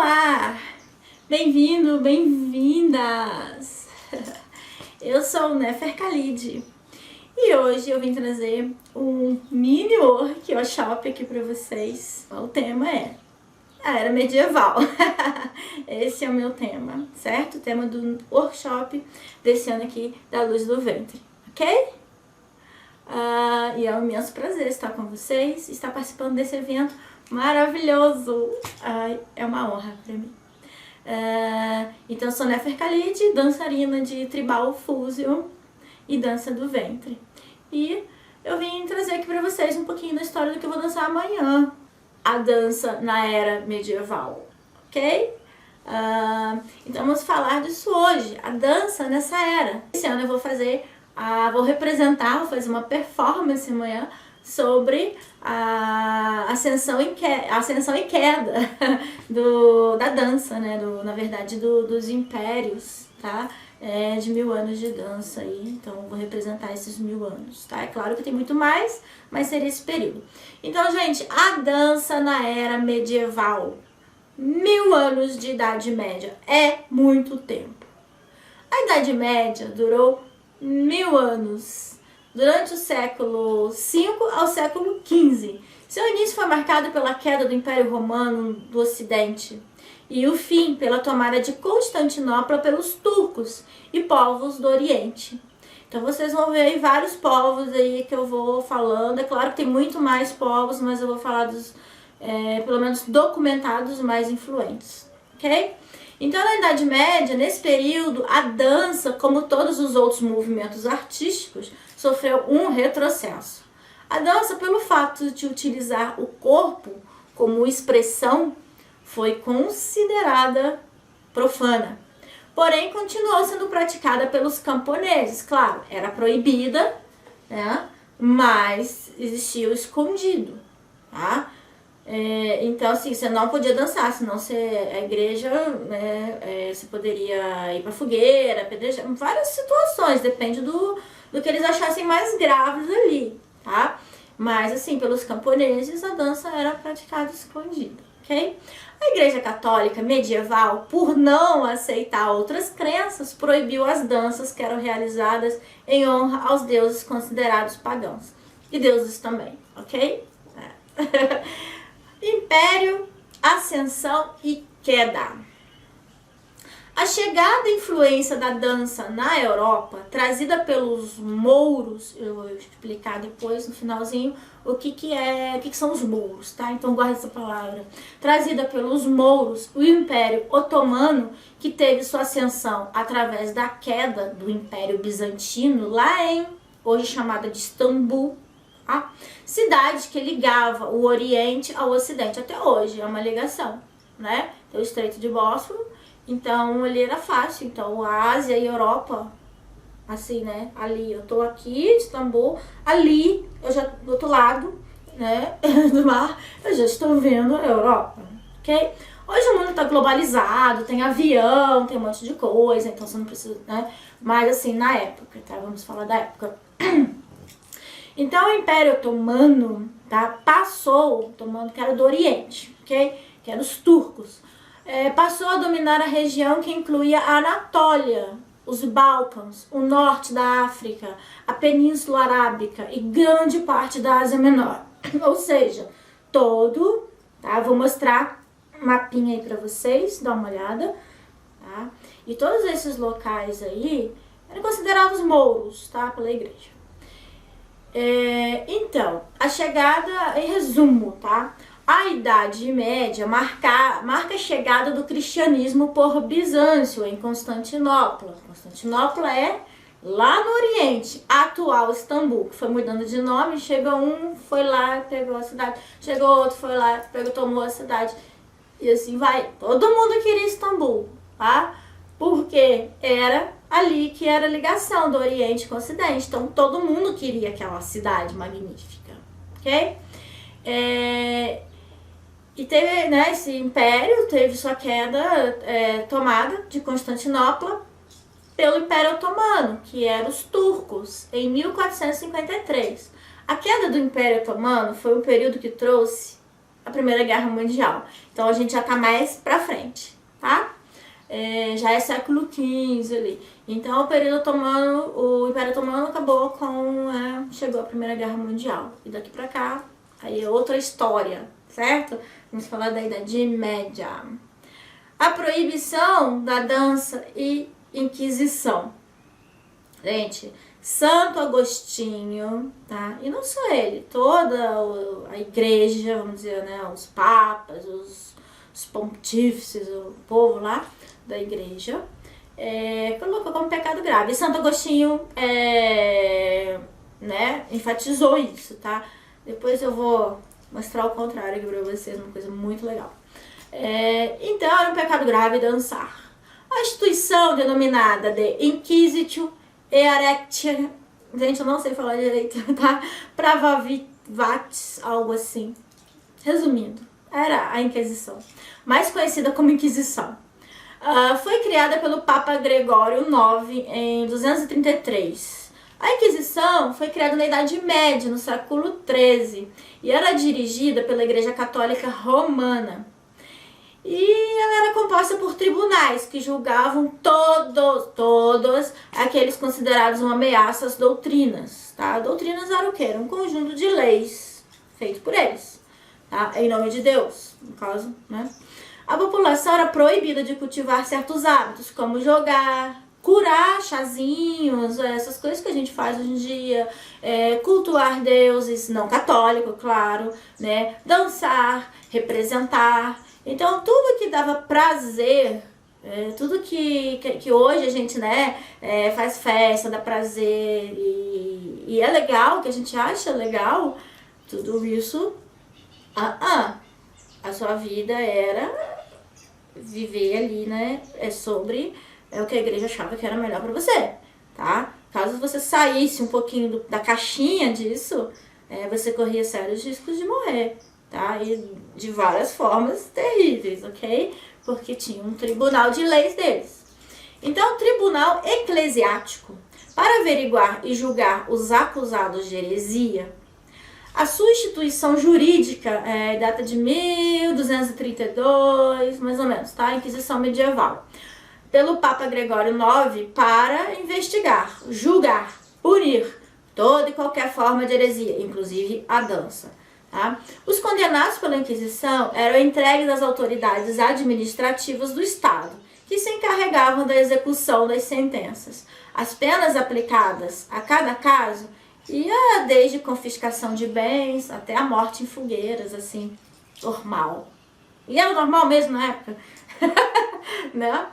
Olá! Bem-vindo, bem-vindas! Eu sou Nefer Khalid e hoje eu vim trazer um mini workshop aqui para vocês. O tema é a Era Medieval. Esse é o meu tema, certo? O tema do workshop desse ano aqui da Luz do Ventre, ok? E é um imenso prazer estar com vocês, estar participando desse evento maravilhoso. É uma honra para mim. Então, eu sou Nefer Khalid, dançarina de Tribal Fusion e dança do ventre. E eu vim trazer aqui para vocês um pouquinho da história do que eu vou dançar amanhã. A dança na era medieval, ok? Então vamos falar disso hoje, a dança nessa era. Esse ano eu vou fazer, vou fazer uma performance amanhã sobre a ascensão e queda da dança, né? Na verdade, dos impérios, tá? De 1000 anos de dança aí, então vou representar esses 1000 anos, tá? É claro que tem muito mais, mas seria esse período. Então, gente, a dança na era medieval, 1000 anos de Idade Média, é muito tempo. A Idade Média durou 1000 anos, durante o século V ao século XV. Seu início foi marcado pela queda do Império Romano do Ocidente e o fim pela tomada de Constantinopla pelos turcos e povos do Oriente. Então vocês vão ver aí vários povos aí que eu vou falando. É claro que tem muito mais povos, mas eu vou falar dos, pelo menos documentados, mais influentes, ok? Então na Idade Média, nesse período, a dança, como todos os outros movimentos artísticos, sofreu um retrocesso. A dança, pelo fato de utilizar o corpo como expressão, foi considerada profana. Porém, continuou sendo praticada pelos camponeses. Claro, era proibida, né? Mas existia o escondido, tá? Então, assim, você não podia dançar, senão a igreja, né, você poderia ir pra fogueira, apedrejar, várias situações, depende do que eles achassem mais graves ali, tá? Mas, assim, pelos camponeses, a dança era praticada escondida, ok? A Igreja Católica medieval, por não aceitar outras crenças, proibiu as danças que eram realizadas em honra aos deuses considerados pagãos. E deuses também, ok? Império, ascensão e queda. A chegada e influência da dança na Europa, trazida pelos mouros, eu vou explicar depois no finalzinho o que são os mouros, tá? Então guarda essa palavra. Trazida pelos mouros, o Império Otomano, que teve sua ascensão através da queda do Império Bizantino, lá em, hoje chamada de Istambul, tá? Cidade que ligava o Oriente ao Ocidente, até hoje é uma ligação, né? Tem o Estreito de Bósforo. Então, ali era fácil. Então, a Ásia e a Europa, assim, né? Ali, eu tô aqui, Istambul. Ali, eu já, do outro lado, né? Do mar, eu já estou vendo a Europa, ok? Hoje o mundo tá globalizado, tem avião, tem um monte de coisa, então você não precisa, né? Mas, assim, na época, tá? Vamos falar da época. Então, o Império Otomano, tá? Otomano, que era do Oriente, ok? Que eram os turcos. Passou a dominar a região que incluía a Anatólia, os Balcãs, o norte da África, a Península Arábica e grande parte da Ásia Menor. Ou seja, todo, tá? Vou mostrar um mapinha aí pra vocês, dá uma olhada, tá? E todos esses locais aí eram considerados mouros, tá? Pela igreja. Então, a chegada, em resumo, tá? A Idade Média marca a chegada do cristianismo por Bizâncio, em Constantinopla. Constantinopla é lá no Oriente, atual Istambul, que foi mudando de nome. Chegou um, foi lá, pegou a cidade. Chegou outro, foi lá, tomou a cidade. E assim vai. Todo mundo queria Istambul, tá? Porque era ali que era a ligação do Oriente com o Ocidente. Então todo mundo queria aquela cidade magnífica, ok? E teve, né, esse império teve sua queda, tomada de Constantinopla pelo Império Otomano, que eram os turcos, em 1453. A queda do Império Otomano foi um período que trouxe a Primeira Guerra Mundial. Então a gente já tá mais pra frente, tá? Já é século XV ali. Então o Império Otomano acabou com... chegou a Primeira Guerra Mundial. E daqui pra cá, aí é outra história, certo? Vamos falar da Idade Média. A proibição da dança e Inquisição. Gente, Santo Agostinho, tá? E não só ele, toda a igreja, vamos dizer, né? Os papas, os pontífices, o povo lá da igreja, colocou como pecado grave. E Santo Agostinho, enfatizou isso, tá? Depois eu vou mostrar o contrário aqui pra vocês, uma coisa muito legal. Então, era um pecado grave dançar. A instituição denominada de Inquisitio Erectia, gente, eu não sei falar direito, tá? Pravavatis, algo assim. Resumindo, era a Inquisição, mais conhecida como Inquisição. Foi criada pelo Papa Gregório IX em 233. A Inquisição foi criada na Idade Média, no século XIII, e era dirigida pela Igreja Católica Romana. E ela era composta por tribunais que julgavam todos aqueles considerados uma ameaça às doutrinas, tá? Doutrinas era o quê? Era um conjunto de leis feito por eles, tá? Em nome de Deus, no caso, né? A população era proibida de cultivar certos hábitos, como jogar, curar chazinhos, essas coisas que a gente faz hoje em dia, cultuar deuses, não católico, claro, né? Dançar, representar. Então, tudo que dava prazer, tudo que hoje a gente, né, faz festa, dá prazer e é legal, que a gente acha legal, tudo isso, a sua vida era viver ali, né, sobre o que a igreja achava que era melhor pra você, tá? Caso você saísse um pouquinho da caixinha disso, você corria sérios riscos de morrer. Tá? E de várias formas terríveis, ok? Porque tinha um tribunal de leis deles. Então, o tribunal eclesiástico, para averiguar e julgar os acusados de heresia, a sua instituição jurídica data de 1232, mais ou menos, tá? Inquisição medieval. Pelo Papa Gregório IX para investigar, julgar, punir toda e qualquer forma de heresia, inclusive a dança. Tá? Os condenados pela Inquisição eram entregues às autoridades administrativas do Estado, que se encarregavam da execução das sentenças. As penas aplicadas a cada caso ia desde confiscação de bens até a morte em fogueiras, assim, normal. E era normal mesmo na época, né?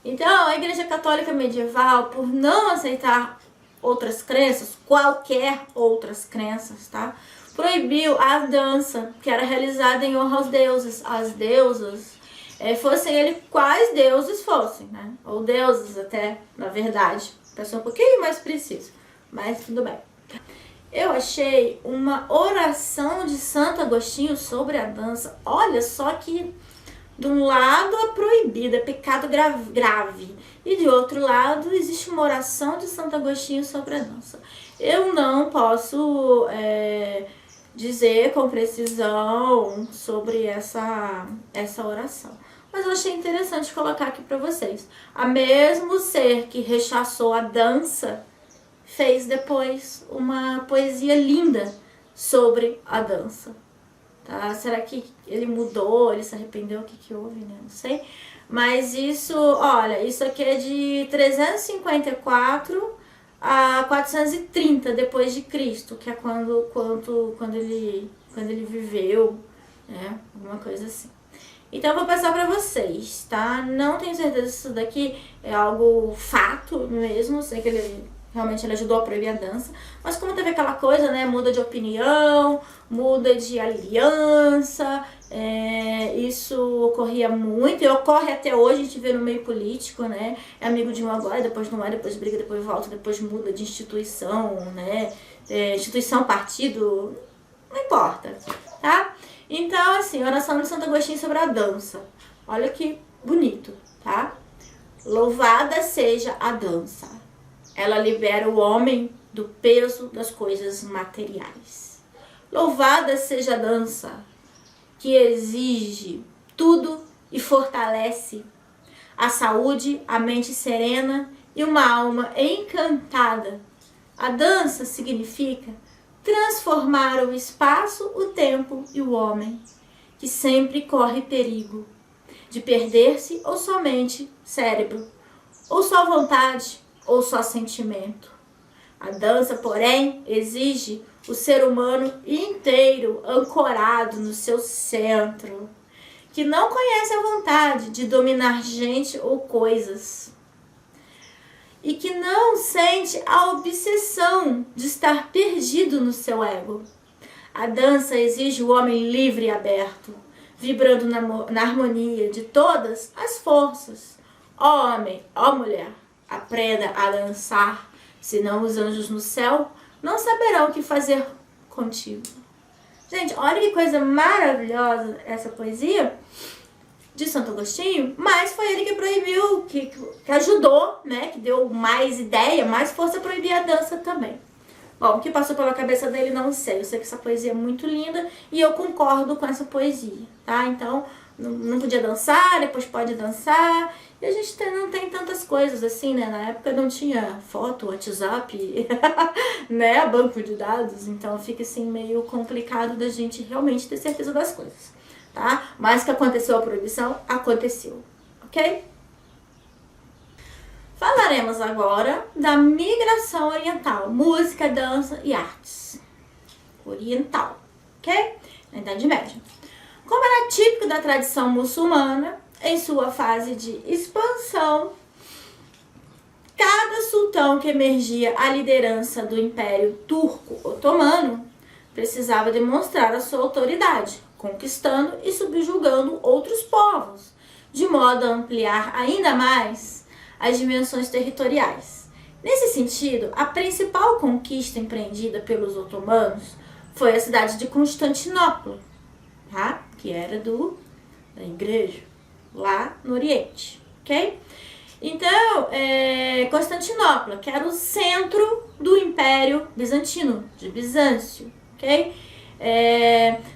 Então, a Igreja Católica Medieval, por não aceitar outras crenças, qualquer outras crenças, tá? Proibiu a dança, que era realizada em honra aos deuses, às deusas, fossem ele quais deuses fossem, né? Ou deuses até, na verdade, para ser um pouquinho mais preciso, mas tudo bem. Eu achei uma oração de Santo Agostinho sobre a dança. Olha só que de um lado é proibido, é pecado grave. E de outro lado existe uma oração de Santo Agostinho sobre a dança. Eu não posso dizer com precisão sobre essa oração. Mas eu achei interessante colocar aqui para vocês. A mesmo ser que rechaçou a dança, fez depois uma poesia linda sobre a dança. Tá? Será que ele mudou, ele se arrependeu, o que houve, né? Não sei. Mas isso, olha, isso aqui é de 354 a 430 depois de Cristo, que é quando ele viveu, né? Alguma coisa assim. Então eu vou passar pra vocês, tá? Não tenho certeza se isso daqui é algo fato mesmo, sei que ele ajudou a proibir a dança, mas como teve aquela coisa, né, muda de opinião, muda de aliança, isso ocorria muito e ocorre até hoje, a gente vê no meio político, né, é amigo de um agora, depois não é, depois briga, depois volta, depois muda de instituição, né, instituição, partido, não importa, tá? Então, assim, oração de Santo Agostinho sobre a dança, olha que bonito, tá? Louvada seja a dança. Ela libera o homem do peso das coisas materiais. Louvada seja a dança, que exige tudo e fortalece a saúde, a mente serena e uma alma encantada. A dança significa transformar o espaço, o tempo e o homem, que sempre corre perigo de perder-se ou somente cérebro, ou só vontade, ou só sentimento. A dança, porém, exige o ser humano inteiro ancorado no seu centro, que não conhece a vontade de dominar gente ou coisas, e que não sente a obsessão de estar perdido no seu ego. A dança exige o homem livre e aberto, vibrando na harmonia de todas as forças. Ó homem, ó mulher, aprenda a dançar, senão os anjos no céu não saberão o que fazer contigo. Gente, olha que coisa maravilhosa essa poesia de Santo Agostinho, mas foi ele que proibiu, que ajudou, né, que deu mais ideia, mais força a proibir a dança também. Bom, o que passou pela cabeça dele não sei, eu sei que essa poesia é muito linda e eu concordo com essa poesia, tá? Então, não podia dançar, depois pode dançar, e a gente não tem tantas coisas assim, né? Na época não tinha foto, WhatsApp, né, banco de dados, então fica assim meio complicado da gente realmente ter certeza das coisas, tá? Mas que aconteceu a proibição, aconteceu, ok? Falaremos agora da migração oriental, música, dança e artes. Oriental, ok? Na Idade Média. Como era típico da tradição muçulmana, em sua fase de expansão, cada sultão que emergia à liderança do Império Turco-Otomano precisava demonstrar a sua autoridade, conquistando e subjugando outros povos, de modo a ampliar ainda mais as dimensões territoriais. Nesse sentido, a principal conquista empreendida pelos otomanos foi a cidade de Constantinopla, tá? Que era da igreja, lá no Oriente, ok? Então, Constantinopla, que era o centro do Império Bizantino, de Bizâncio, ok?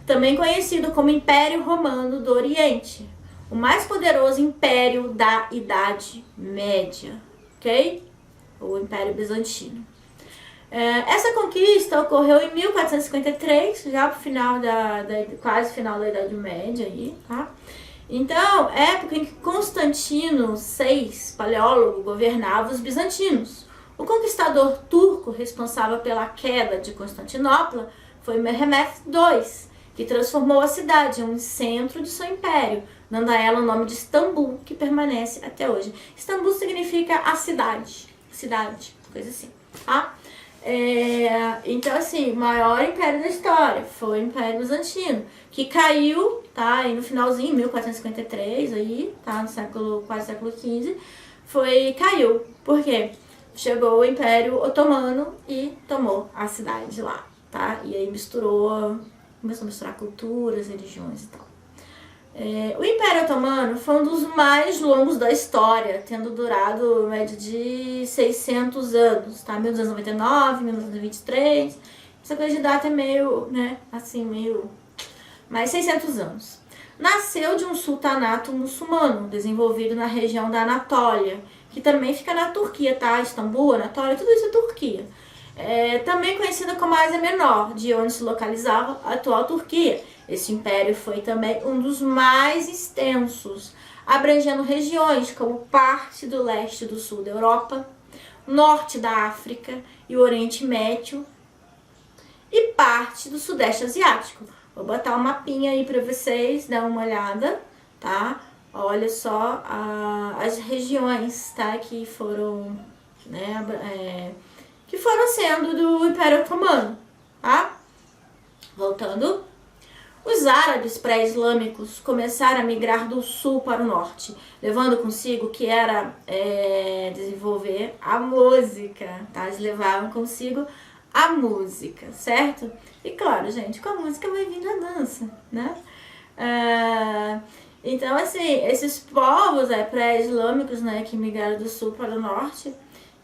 Também conhecido como Império Romano do Oriente, o mais poderoso império da Idade Média, ok? O Império Bizantino. Essa conquista ocorreu em 1453, já pro final quase final da Idade Média aí, tá? Então, época em que Constantino VI, paleólogo, governava os bizantinos. O conquistador turco responsável pela queda de Constantinopla foi Mehmed II, que transformou a cidade em um centro de seu império, dando a ela o nome de Istambul, que permanece até hoje. Istambul significa a cidade, coisa assim, tá? Então, assim, o maior império da história foi o Império Bizantino, que caiu, tá? E no finalzinho, 1453, aí, tá? No quase século XV, caiu. Por quê? Chegou o Império Otomano e tomou a cidade lá, tá? E aí começou a misturar culturas, religiões e tal. O Império Otomano foi um dos mais longos da história, tendo durado média de 600 anos, tá? 1299, 1923. Essa coisa de data é meio, né, assim, meio... mais 600 anos. Nasceu de um sultanato muçulmano, desenvolvido na região da Anatólia, que também fica na Turquia, tá? Istambul, Anatólia, tudo isso é Turquia. Também conhecida como Ásia Menor, de onde se localizava a atual Turquia. Esse império foi também um dos mais extensos, abrangendo regiões como parte do leste e do sul da Europa, norte da África e o Oriente Médio e parte do Sudeste Asiático. Vou botar um mapinha aí para vocês, dar uma olhada, tá? Olha só as regiões, tá? Que foram, né, que foram sendo do Império Otomano, tá? Voltando. Os árabes pré-islâmicos começaram a migrar do sul para o norte, levando consigo que era desenvolver a música, tá? Eles levavam consigo a música, certo? E claro, gente, com a música vai vindo a dança, né? Então, assim, esses povos pré-islâmicos, né, que migraram do sul para o norte,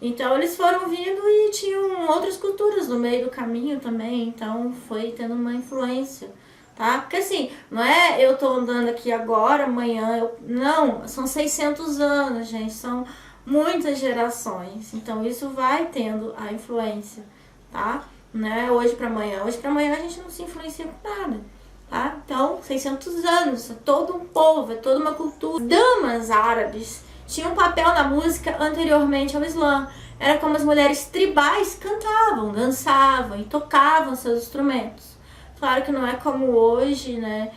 Então eles foram vindo e tinham outras culturas no meio do caminho também, então foi tendo uma influência, tá? Porque assim, não é eu tô andando aqui agora, amanhã eu... Não, são 600 anos, gente, são muitas gerações, então isso vai tendo a influência, tá? Não é hoje pra amanhã a gente não se influencia com nada, tá? Então, 600 anos, é todo um povo, é toda uma cultura. Damas árabes tinham um papel na música anteriormente ao Islã. Era como as mulheres tribais cantavam, dançavam e tocavam seus instrumentos. Claro que não é como hoje, né?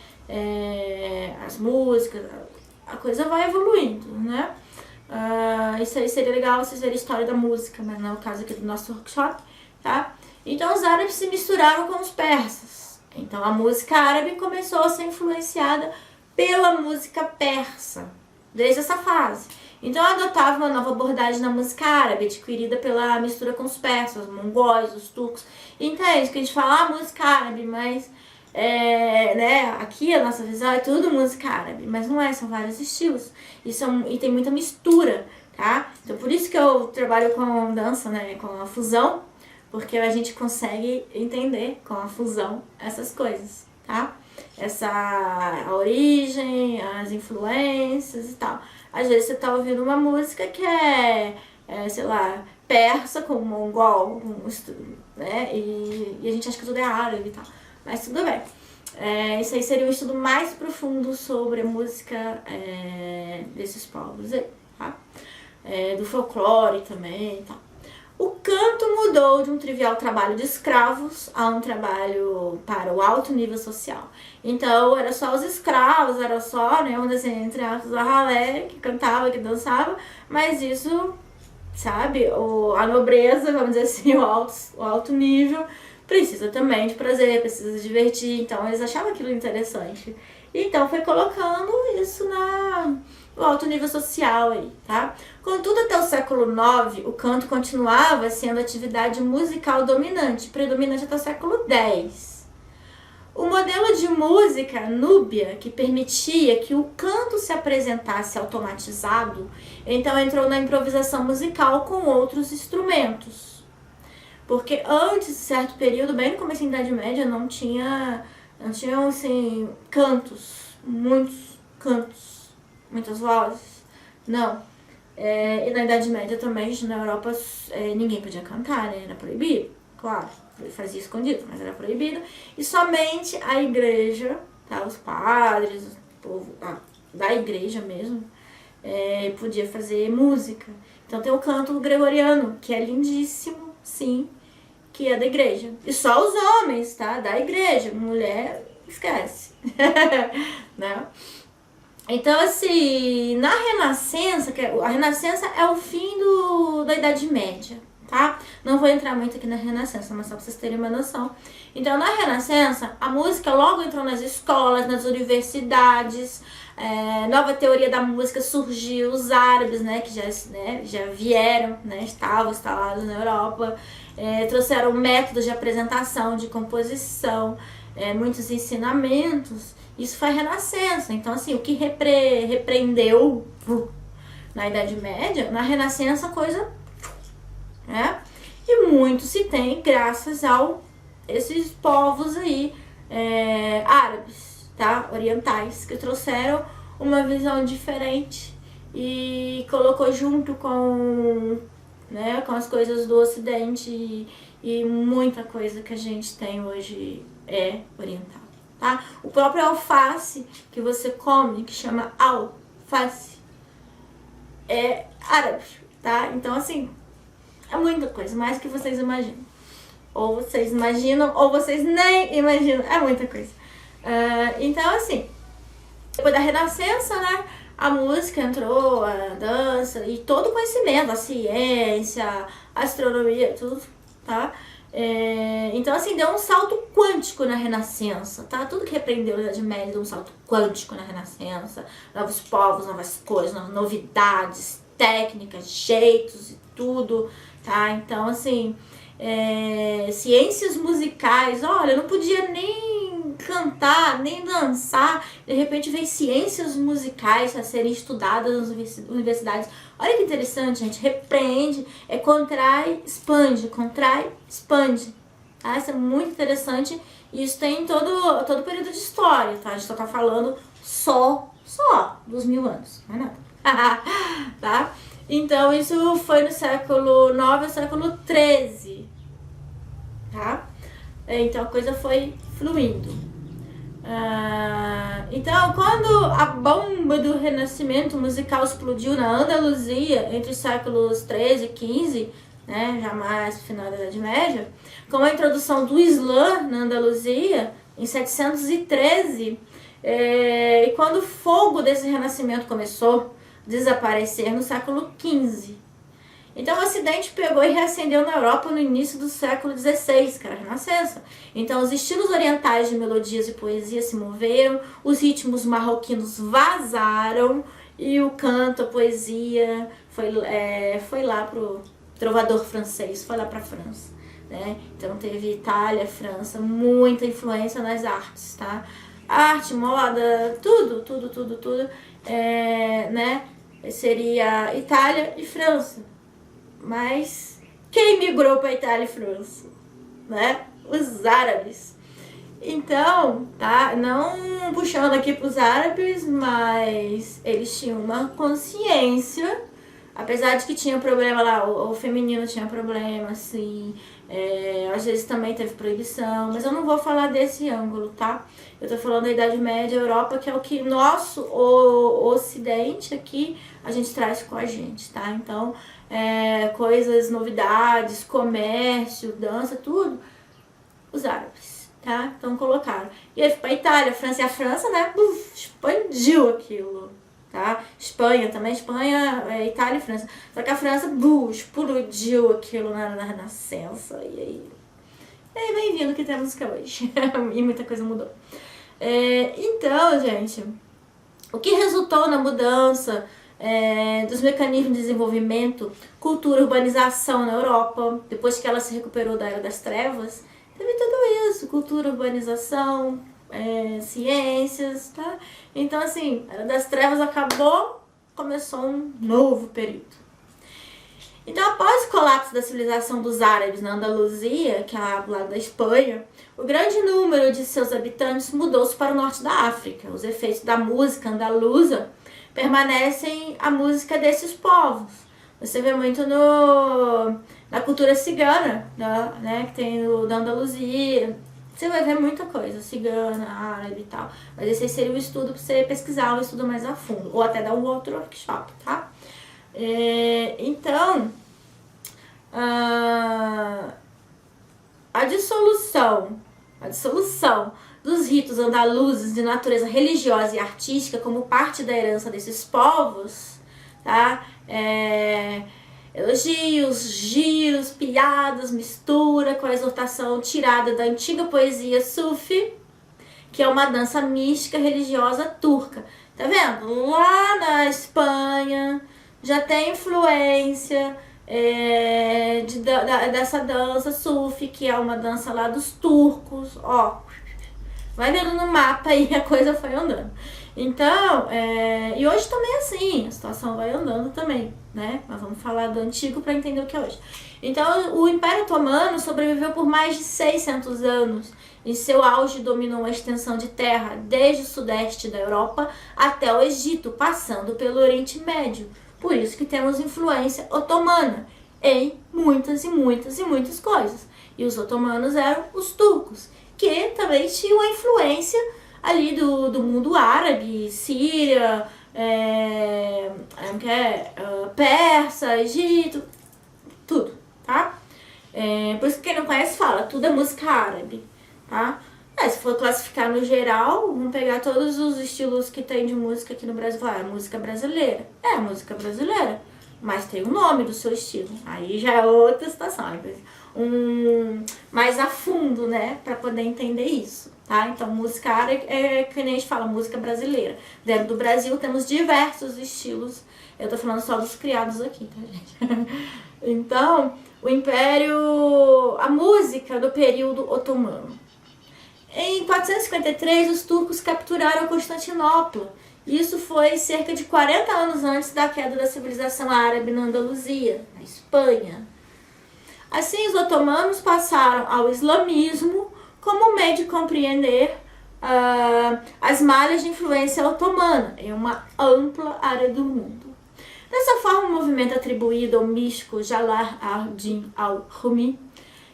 As músicas, a coisa vai evoluindo, né? Isso aí seria legal vocês verem a história da música, mas não é o caso aqui do nosso workshop, tá? Então os árabes se misturavam com os persas. Então a música árabe começou a ser influenciada pela música persa, desde essa fase. Então adotava uma nova abordagem na música árabe, adquirida pela mistura com os persas, os mongóis, os turcos. Entende que a gente fala música árabe, mas né, aqui a nossa visão é tudo música árabe, mas não é, são vários estilos e tem muita mistura, tá? Então por isso que eu trabalho com dança, né, com a fusão, porque a gente consegue entender com a fusão essas coisas, tá? A origem, as influências e tal. Às vezes você tá ouvindo uma música que sei lá, persa com mongol, né? E a gente acha que tudo é árabe e tal. Mas tudo bem. Isso aí seria um estudo mais profundo sobre a música desses povos aí, tá? Do folclore também e tal. O canto mudou de um trivial trabalho de escravos a um trabalho para o alto nível social. Então, era só os escravos, era só, né, vamos dizer, entre aspas, a ralé que cantava, que dançava, mas isso, sabe, a nobreza, vamos dizer assim, o alto nível, precisa também de prazer, precisa se divertir, então eles achavam aquilo interessante. Então, foi colocando isso no alto nível social aí, tá? Contudo, até o século IX, o canto continuava sendo a atividade musical dominante, predominante até o século X. O modelo de música núbia, que permitia que o canto se apresentasse automatizado, então entrou na improvisação musical com outros instrumentos. Porque antes de certo período, bem no começo da Idade Média, não tinham assim, muitos cantos, muitas vozes, não. E na Idade Média também, na Europa, ninguém podia cantar, né? Era proibido, claro, fazia escondido, mas era proibido. E somente a igreja, tá? Os padres, o povo da igreja mesmo, podia fazer música. Então tem o canto gregoriano, que é lindíssimo, sim, que é da igreja. E só os homens, tá? Da igreja, mulher, esquece, né? Então, assim, na Renascença, a Renascença é o fim da Idade Média, tá? Não vou entrar muito aqui na Renascença, mas só pra vocês terem uma noção. Então, na Renascença, a música logo entrou nas escolas, nas universidades, nova teoria da música surgiu, os árabes, né, que já vieram, né, estavam instalados na Europa, trouxeram métodos de apresentação, de composição, muitos ensinamentos. Isso foi a Renascença. Então, assim, o que repreendeu na Idade Média, na Renascença a coisa, né? E muito se tem graças a esses povos aí árabes, tá? Orientais, que trouxeram uma visão diferente e colocou junto com as coisas do Ocidente e muita coisa que a gente tem hoje é oriental. Tá? O próprio alface que você come, que chama alface, é árabe, tá? Então, assim, é muita coisa, mais que vocês imaginam. Ou vocês imaginam, ou vocês nem imaginam, é muita coisa. Então, assim, depois da Renascença, né, a música entrou, a dança e todo o conhecimento, a ciência, a astronomia, tudo, tá? Então, assim, deu um salto quântico na Renascença, tá? Tudo que repreendeu a Idade Média deu um salto quântico na Renascença. Novos povos, novas coisas, novas novidades, técnicas, jeitos e tudo, tá? Então, assim, ciências musicais, olha, não podia nem cantar, nem dançar. De repente vem ciências musicais a serem estudadas nas universidades. Olha que interessante, gente. Repreende, contrai, expande, contrai, expande. Tá? Isso é muito interessante. E isso tem todo o período de história, tá? A gente só tá falando só dos 1000 anos, não é nada. Tá? Então isso foi no século IX ao século XIII, tá? Então a coisa foi fluindo. Então quando a bomba do renascimento musical explodiu na Andaluzia entre os séculos XIII e XV, né, já mais no final da Idade Média, com a introdução do Islã na Andaluzia em 713, e quando o fogo desse renascimento começou a desaparecer no século XV. Então o Ocidente pegou e reacendeu na Europa no início do século XVI, que era a Renascença. Então os estilos orientais de melodias e poesia se moveram, os ritmos marroquinos vazaram e o canto, a poesia foi lá pro trovador francês, foi lá pra França. Né? Então teve Itália, França, muita influência nas artes, tá? Arte, moda, tudo, né? Seria Itália e França. Mas quem migrou para Itália e França? Né? Os árabes. Então, tá? Não puxando aqui para os árabes, mas eles tinham uma consciência, apesar de que tinha problema lá, o feminino tinha problema, assim, às vezes também teve proibição, mas eu não vou falar desse ângulo, tá? Eu tô falando da Idade Média, Europa, que é o que o Ocidente aqui, a gente traz com a gente, tá? Então, coisas, novidades, comércio, dança, tudo, os árabes, tá? Então colocaram. E aí pra Itália, França, e a França, né, expandiu aquilo, tá? Espanha também, Itália e França. Só que a França, explodiu aquilo na Renascença. E aí bem-vindo que tem a música hoje. E muita coisa mudou. Então, gente, o que resultou na mudança dos mecanismos de desenvolvimento, cultura, urbanização na Europa, depois que ela se recuperou da Era das Trevas, teve tudo isso, cultura, urbanização, ciências, tá? Então, assim, a Era das Trevas acabou, começou um novo período. Então, após o colapso da civilização dos árabes na Andaluzia, que é lá do lado da Espanha, o grande número de seus habitantes mudou-se para o norte da África. Os efeitos da música andaluza permanecem a música desses povos. Você vê muito na cultura cigana, né, que tem da Andaluzia. Você vai ver muita coisa, cigana, árabe e tal. Mas esse aí seria o estudo para você pesquisar, um estudo mais a fundo. Ou até dar um outro workshop, tá? Então, a dissolução dos ritos andaluzes de natureza religiosa e artística como parte da herança desses povos, tá? Elogios, giros, piadas, mistura com a exortação tirada da antiga poesia sufi, que é uma dança mística religiosa turca. Tá vendo? Lá na Espanha já tem influência dessa dança sufi, que é uma dança lá dos turcos. Ó, vai vendo no mapa aí, a coisa foi andando. Então, e hoje também é assim, a situação vai andando também, né? Mas vamos falar do antigo para entender o que é hoje. Então, o Império Otomano sobreviveu por mais de 600 anos. Em seu auge, dominou uma extensão de terra desde o sudeste da Europa até o Egito, passando pelo Oriente Médio. Por isso que temos influência otomana em muitas coisas. E os otomanos eram os turcos, que também tinham a influência ali do mundo árabe, Síria, Persa, Egito, tudo, tá? Por isso que quem não conhece fala, tudo é música árabe, tá? Se for classificar no geral, vamos pegar todos os estilos que tem de música aqui no Brasil e falar, música brasileira. Música brasileira, mas tem o nome do seu estilo. Aí já é outra situação, mais a fundo, né, pra poder entender isso, tá? Então, música árabe que nem a gente fala, música brasileira. Dentro do Brasil temos diversos estilos, eu tô falando só dos criados aqui, tá, gente? Então, a música do período otomano. Em 453, os turcos capturaram Constantinopla. Isso foi cerca de 40 anos antes da queda da civilização árabe na Andaluzia, na Espanha. Assim, os otomanos passaram ao islamismo como meio de compreender as malhas de influência otomana em uma ampla área do mundo. Dessa forma, o movimento atribuído ao místico Jalal ad-Din al-Rumi,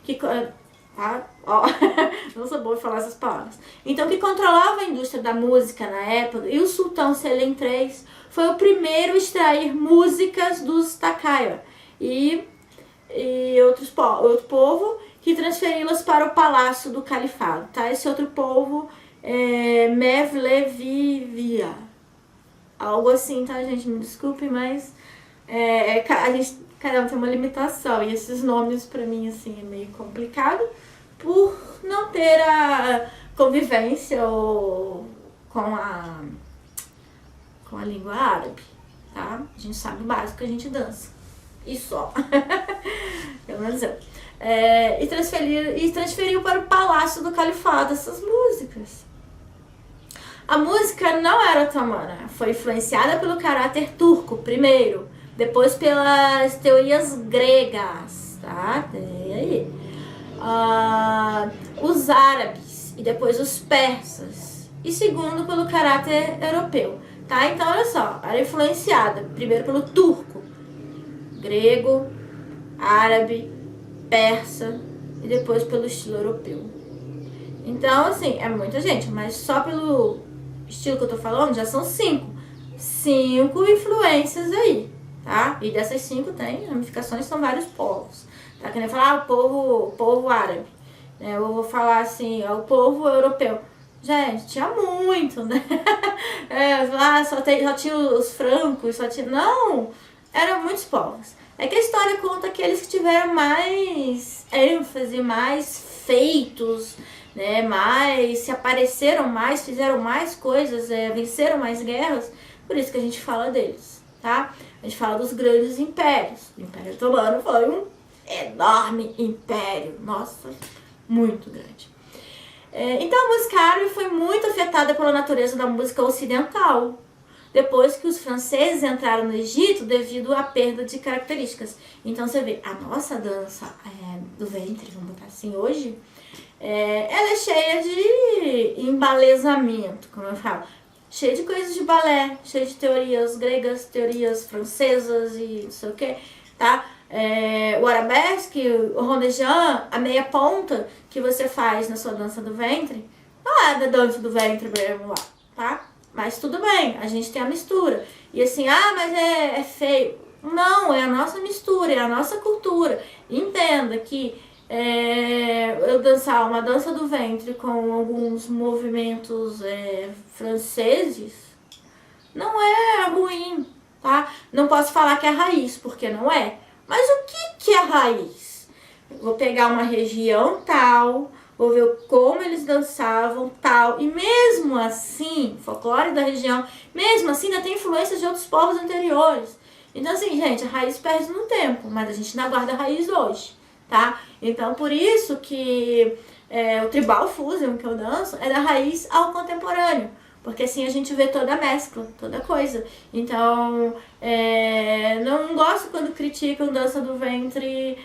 que não sou boa em falar essas palavras. Então, que controlava a indústria da música na época, e o sultão Selim III foi o primeiro a extrair músicas dos Takaya e outro povo que transferi-las para o palácio do califado, tá? Esse outro povo é Mevlevia, algo assim, tá, gente? Me desculpe, mas cada um tem uma limitação, e esses nomes pra mim, assim, é meio complicado por não ter a convivência com a língua árabe, tá? A gente sabe o básico que a gente dança. E só. Pelo menos eu. E transferiu para o palácio do califado essas músicas. A música não era otomana, foi influenciada pelo caráter turco primeiro, depois pelas teorias gregas, tá? Os árabes e depois os persas, e segundo pelo caráter europeu, tá? Então olha só, era influenciada primeiro pelo turco, grego, árabe, persa e depois pelo estilo europeu. Então assim, é muita gente, mas só pelo estilo que eu tô falando já são 5 influências aí, tá? E dessas 5 tem ramificações, são vários povos. Tá querendo falar o povo árabe, né? Eu vou falar assim, o povo europeu. Gente, tinha muito, né? Só tinha os francos, Não! Eram muitos povos. É que a história conta aqueles que tiveram mais ênfase, mais feitos, né? Se apareceram mais, fizeram mais coisas, venceram mais guerras. Por isso que a gente fala deles, tá? A gente fala dos grandes impérios. O Império Otomano foi um enorme império, nossa, muito grande. Então a música árabe foi muito afetada pela natureza da música ocidental, depois que os franceses entraram no Egito devido à perda de características. Então você vê, a nossa dança do ventre, vamos botar assim hoje, ela é cheia de embelezamento, como eu falo, cheia de coisas de balé, cheia de teorias gregas, teorias francesas e não sei o que, tá? O arabesque, o rondejão, a meia ponta que você faz na sua dança do ventre, não é da dança do ventre mesmo lá, tá? Mas tudo bem, a gente tem a mistura. E assim, mas é feio. Não, é a nossa mistura, é a nossa cultura. Entenda que eu dançar uma dança do ventre com alguns movimentos franceses não é ruim, tá? Não posso falar que é raiz, porque não é. Mas o que é raiz? Vou pegar uma região tal, vou ver como eles dançavam tal, e mesmo assim, folclore da região, mesmo assim ainda tem influências de outros povos anteriores. Então assim, gente, a raiz perde no tempo, mas a gente ainda guarda a raiz hoje, tá? Então por isso que o tribal fusion que eu danço é da raiz ao contemporâneo. Porque assim a gente vê toda a mescla, toda a coisa. Então, não gosto quando criticam dança do ventre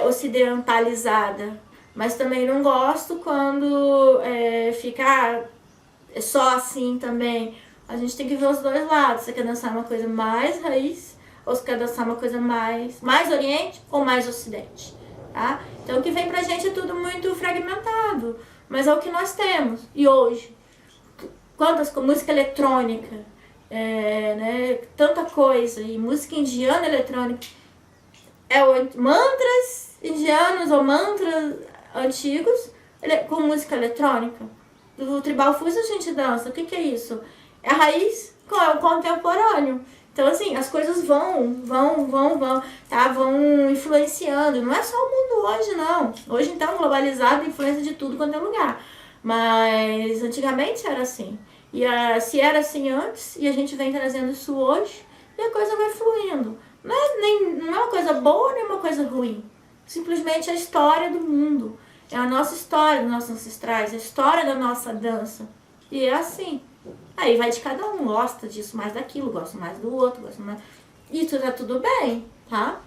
ocidentalizada. Mas também não gosto quando fica só assim também. A gente tem que ver os dois lados. Você quer dançar uma coisa mais raiz ou você quer dançar uma coisa mais oriente ou mais ocidente, tá? Então o que vem pra gente é tudo muito fragmentado. Mas é o que nós temos. E hoje, quantas música eletrônica, né, tanta coisa, e música indiana eletrônica, mantras indianos ou mantras antigos com música eletrônica. Do tribal fusion a gente dança, o que é isso? É a raiz com o contemporâneo. Então assim, as coisas vão, tá? Vão influenciando, não é só o mundo hoje não. Hoje então globalizado, influência de tudo quanto é lugar. Mas antigamente era assim. E se era assim antes, e a gente vem trazendo isso hoje, e a coisa vai fluindo. Não é uma coisa boa nem uma coisa ruim. Simplesmente a história do mundo. É a nossa história dos nossos ancestrais, a história da nossa dança. E é assim. Aí vai de cada um, gosta disso, mais daquilo, gosta mais do outro, gosta mais... E tá tudo bem, tá?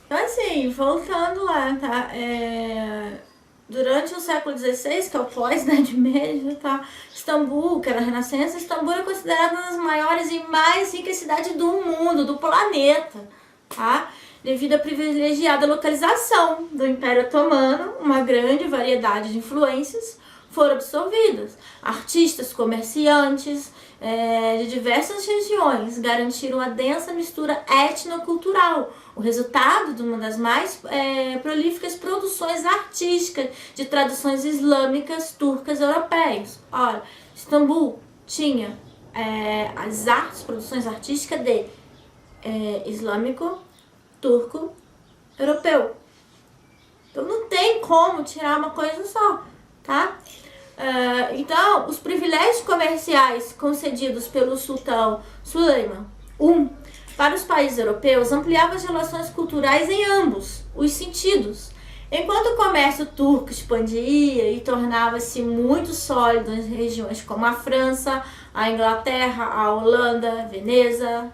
Então assim, voltando lá, tá? Durante o século XVI, que é o pós-Idade Média, tá? Istambul, que era a Renascença, Istambul é considerada uma das maiores e mais ricas cidades do mundo, do planeta, tá? Devido à privilegiada localização do Império Otomano, uma grande variedade de influências foram absorvidas. Artistas, comerciantes de diversas regiões garantiram a densa mistura etnocultural, o resultado de uma das mais prolíficas produções artísticas de traduções islâmicas, turcas e europeias. Olha, Istambul tinha as artes, produções artísticas de islâmico, turco, europeu. Então não tem como tirar uma coisa só, tá? Então, os privilégios comerciais concedidos pelo sultão Suleiman I para os países europeus ampliavam as relações culturais em ambos os sentidos. Enquanto o comércio turco expandia e tornava-se muito sólido em regiões como a França, a Inglaterra, a Holanda, Veneza,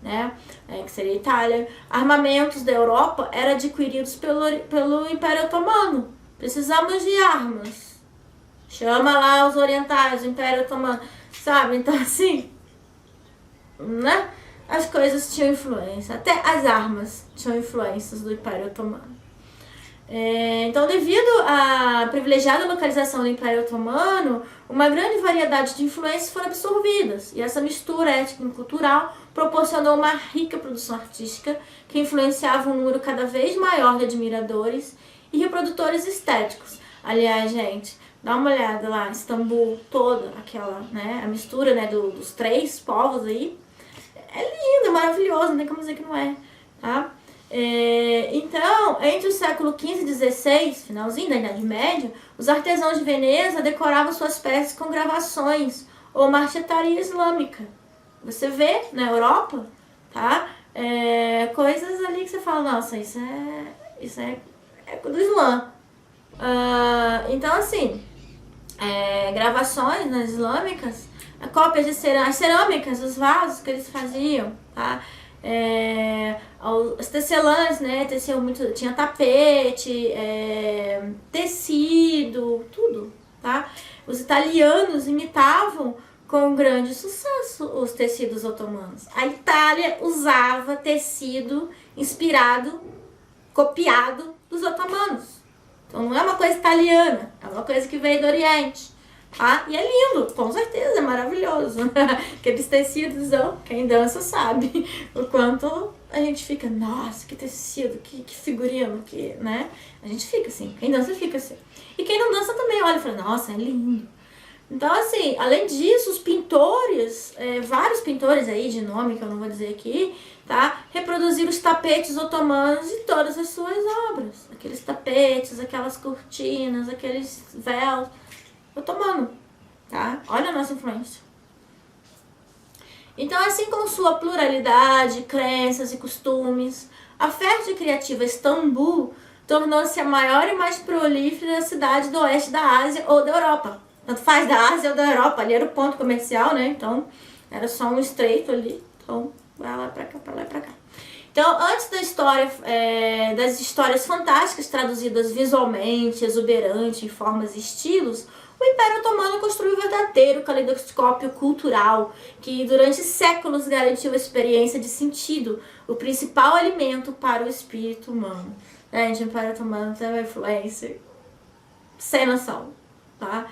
né, que seria a Itália, armamentos da Europa eram adquiridos pelo Império Otomano. Precisamos de armas. Chama lá os orientais, o Império Otomano, sabe? Então assim, né? As coisas tinham influência, até as armas tinham influências do Império Otomano. Então, devido à privilegiada localização do Império Otomano, uma grande variedade de influências foram absorvidas, e essa mistura étnico-cultural proporcionou uma rica produção artística que influenciava um número cada vez maior de admiradores e reprodutores estéticos. Aliás, gente, dá uma olhada lá, Istambul, toda aquela, né, a mistura, né, dos três povos aí. É lindo, é maravilhoso, não tem como dizer que não é, tá? Então, entre o século XV e XVI, finalzinho da Idade Média, os artesãos de Veneza decoravam suas peças com gravações ou marchetaria islâmica. Você vê na Europa, tá? Coisas ali que você fala, nossa, isso é do Islã. Então, assim, gravações, né, islâmicas, cópias de as cerâmicas, os vasos que eles faziam, tá? Os tecelãs, né, teciam muito, tinha tapete, tecido, tudo, tá? Os italianos imitavam com grande sucesso os tecidos otomanos. A Itália usava tecido inspirado, copiado dos otomanos. Então não é uma coisa italiana, é uma coisa que veio do Oriente. Ah, e é lindo, com certeza, é maravilhoso. Aqueles tecidos, quem dança sabe o quanto a gente fica, nossa, que tecido, que figurino, né? A gente fica assim, quem dança fica assim. E quem não dança também olha e fala, nossa, é lindo. Então, assim, além disso, os pintores, vários pintores aí de nome, que eu não vou dizer aqui, tá? Reproduziram os tapetes otomanos e todas as suas obras. Aqueles tapetes, aquelas cortinas, aqueles véus. Otomano, tá? Olha a nossa influência. Então, assim como sua pluralidade, crenças e costumes, a fértil e criativa Istambul tornou-se a maior e mais prolífera cidade do oeste da Ásia ou da Europa. Tanto faz da Ásia ou da Europa, ali era o ponto comercial, né? Então, era só um estreito ali. Então, vai lá pra cá, pra lá e pra cá. Então, antes da história, das histórias fantásticas traduzidas visualmente, exuberante, em formas e estilos, o Império Otomano construiu um verdadeiro caleidoscópio cultural que durante séculos garantiu a experiência de sentido, o principal alimento para o espírito humano. Gente, o Império Otomano tem uma influência sem noção, tá?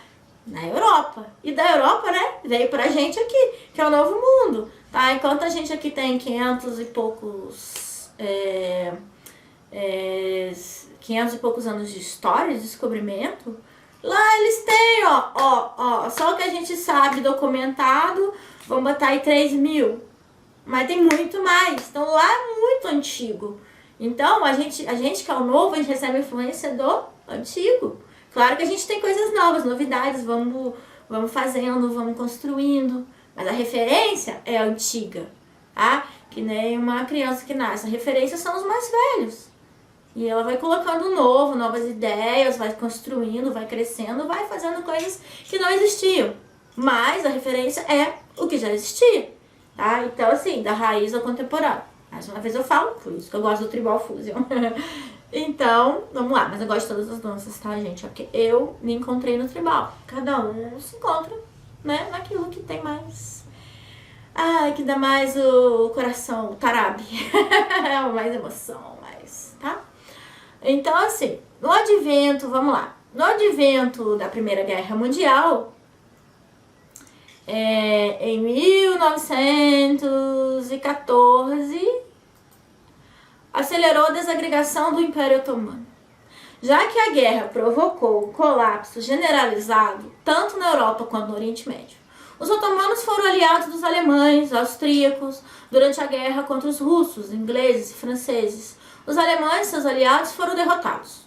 Na Europa. E da Europa, né, veio pra gente aqui, que é o Novo Mundo, tá? Enquanto a gente aqui tem 500 e poucos anos de história, de descobrimento, lá eles têm, só o que a gente sabe documentado, vamos botar aí 3.000. Mas tem muito mais. Então lá é muito antigo. Então a gente que é o novo, a gente recebe a influência do antigo. Claro que a gente tem coisas novas, novidades, vamos fazendo, vamos construindo. Mas a referência é antiga, tá? Que nem uma criança que nasce. A referência são os mais velhos. E ela vai colocando novas ideias, vai construindo, vai crescendo, vai fazendo coisas que não existiam. Mas a referência é o que já existia, tá? Então, assim, da raiz ao contemporâneo. Mais uma vez eu falo, por isso que eu gosto do Tribal Fusion. Então, vamos lá. Mas eu gosto de todas as danças, tá, gente? É porque eu me encontrei no tribal. Cada um se encontra, né, naquilo que tem mais... Ai, que dá mais o coração, o tarabe. Mais emoção, mais, tá? Então, assim, no advento, vamos lá. No advento da Primeira Guerra Mundial, em 1914, acelerou a desagregação do Império Otomano. Já que a guerra provocou um colapso generalizado, tanto na Europa quanto no Oriente Médio, os otomanos foram aliados dos alemães, austríacos, durante a guerra contra os russos, ingleses e franceses. Os alemães, seus aliados, foram derrotados.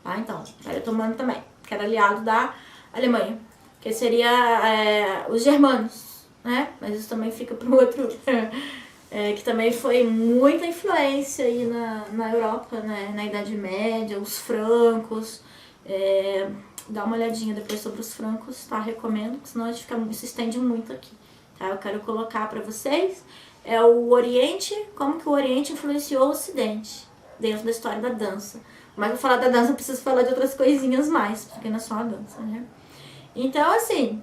Tá? Então, o Império Otomano também, que era aliado da Alemanha, que seria os germanos, né? Mas isso também fica para o outro... que também foi muita influência aí na Europa, né? Na Idade Média, os francos. Dá uma olhadinha depois sobre os francos, tá? Recomendo, porque senão a gente se estende muito aqui. Tá? Eu quero colocar para vocês o Oriente, como que o Oriente influenciou o Ocidente dentro da história da dança. Mas para falar da dança eu preciso falar de outras coisinhas mais, porque não é só a dança, né? Então, assim,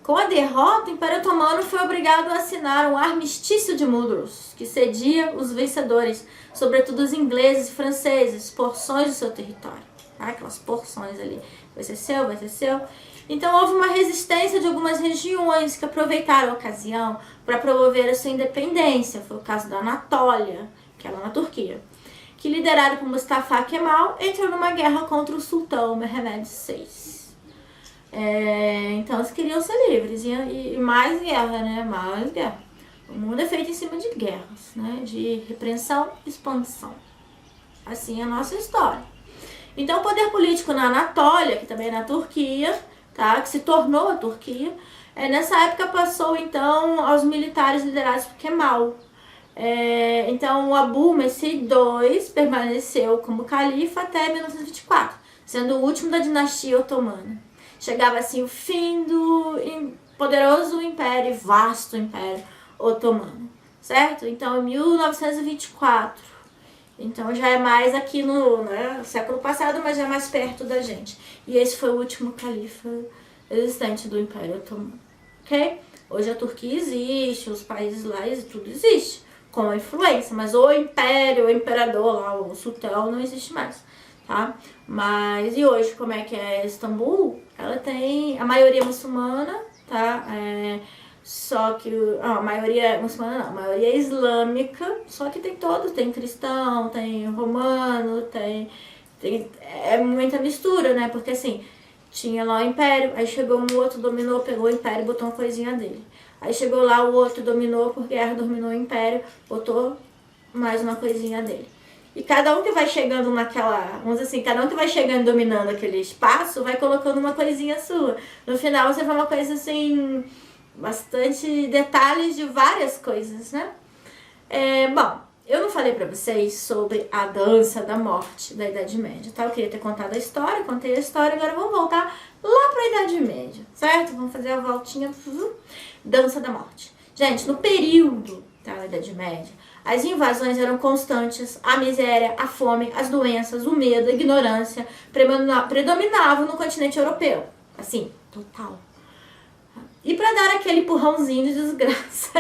com a derrota, o Império Otomano foi obrigado a assinar um armistício de Mudros, que cedia os vencedores, sobretudo os ingleses e franceses, porções do seu território. Tá? Aquelas porções ali, vai ser seu, vai ser seu. Então houve uma resistência de algumas regiões que aproveitaram a ocasião para promover a sua independência. Foi o caso da Anatólia, que era na Turquia, que, liderado por Mustafa Kemal, entrou numa guerra contra o sultão Mehmed VI. Então eles queriam ser livres e mais guerra, né? Mais guerra. O mundo é feito em cima de guerras, né? De repreensão e expansão. Assim é a nossa história. Então o poder político na Anatólia, que também é na Turquia, tá? Que se tornou a Turquia, nessa época passou então aos militares liderados por Kemal. Então o Abu Messid II permaneceu como califa até 1924, sendo o último da dinastia otomana. Chegava assim o fim do poderoso império, vasto império otomano, certo? Então, em 1924, então já é mais aqui no século passado, mas já é mais perto da gente. E esse foi o último califa existente do Império Otomano, ok? Hoje a Turquia existe, os países lá, tudo existe, com a influência, mas o império, o imperador lá, o sultão, não existe mais. Tá? Mas e hoje como é que é Istambul? Ela tem a maioria muçulmana, tá? Só que a maioria muçulmana não, a maioria islâmica, só que tem cristão, tem romano, tem muita mistura, né? Porque assim, tinha lá o império, aí chegou um outro, dominou, pegou o império e botou uma coisinha dele. Aí chegou lá o outro, dominou, por guerra, dominou o império, botou mais uma coisinha dele. E cada um que vai chegando naquela, vamos dizer assim, cada um que vai chegando dominando aquele espaço, vai colocando uma coisinha sua. No final você vê uma coisa assim, bastante detalhes de várias coisas, né? Bom, eu não falei pra vocês sobre a dança da morte da Idade Média, tá? Eu queria ter contado a história, contei a história, agora vamos voltar lá pra Idade Média, certo? Vamos fazer a voltinha, dança da morte. Gente, no período da Idade Média, as invasões eram constantes, a miséria, a fome, as doenças, o medo, a ignorância predominavam no continente europeu. Assim, total. E para dar aquele empurrãozinho de desgraça,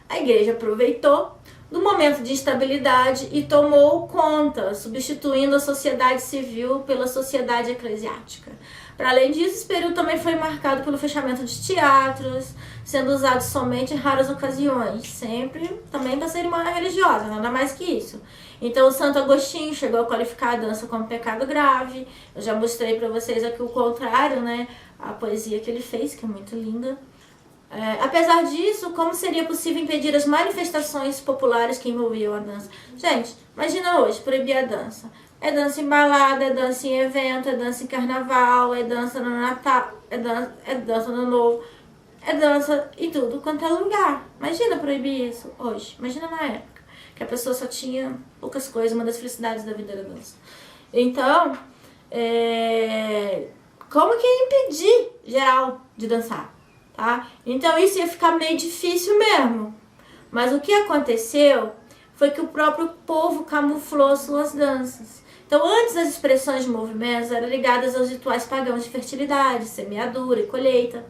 a igreja aproveitou do momento de instabilidade e tomou conta, substituindo a sociedade civil pela sociedade eclesiástica. Para além disso, esse período também foi marcado pelo fechamento de teatros, sendo usados somente em raras ocasiões, sempre também para cerimônia religiosa, nada mais que isso. Então, o Santo Agostinho chegou a qualificar a dança como pecado grave. Eu já mostrei para vocês aqui o contrário, né? A poesia que ele fez, que é muito linda. Apesar disso, como seria possível impedir as manifestações populares que envolviam a dança? Gente, imagina hoje, proibir a dança. É dança em balada, é dança em evento, é dança em carnaval, é dança no Natal, é dança no Novo, é dança em tudo quanto é lugar. Imagina proibir isso hoje, imagina na época. que a pessoa só tinha poucas coisas, uma das felicidades da vida era dança. Então, como que ia impedir geral de dançar, tá? Então isso ia ficar meio difícil mesmo. Mas o que aconteceu foi que o próprio povo camuflou suas danças. Então, antes as expressões de movimentos eram ligadas aos rituais pagãos de fertilidade, semeadura e colheita.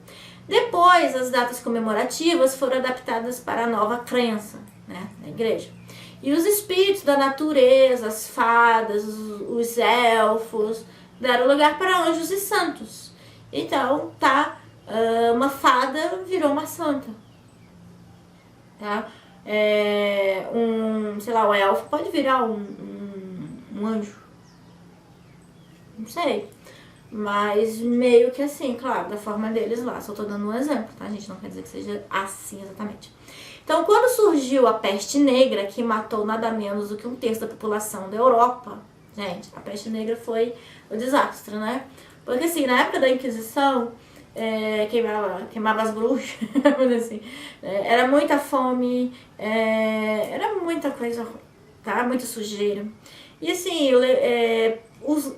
Depois, as datas comemorativas foram adaptadas para a nova crença, né, na igreja. E os espíritos da natureza, as fadas, os elfos, deram lugar para anjos e santos. Então, uma fada virou uma santa. Tá? Sei lá, o elfo pode virar um anjo. Não sei. Mas meio que assim, claro, da forma deles lá. Só tô dando um exemplo, tá, gente? Não quer dizer que seja assim exatamente. Então, quando surgiu a peste negra, que matou nada menos do que 1/3 da população da Europa, gente, a peste negra foi um desastre, né? Porque assim, na época da Inquisição, queimava as bruxas, assim, era muita fome, era muita coisa, tá? Muita sujeira. E assim,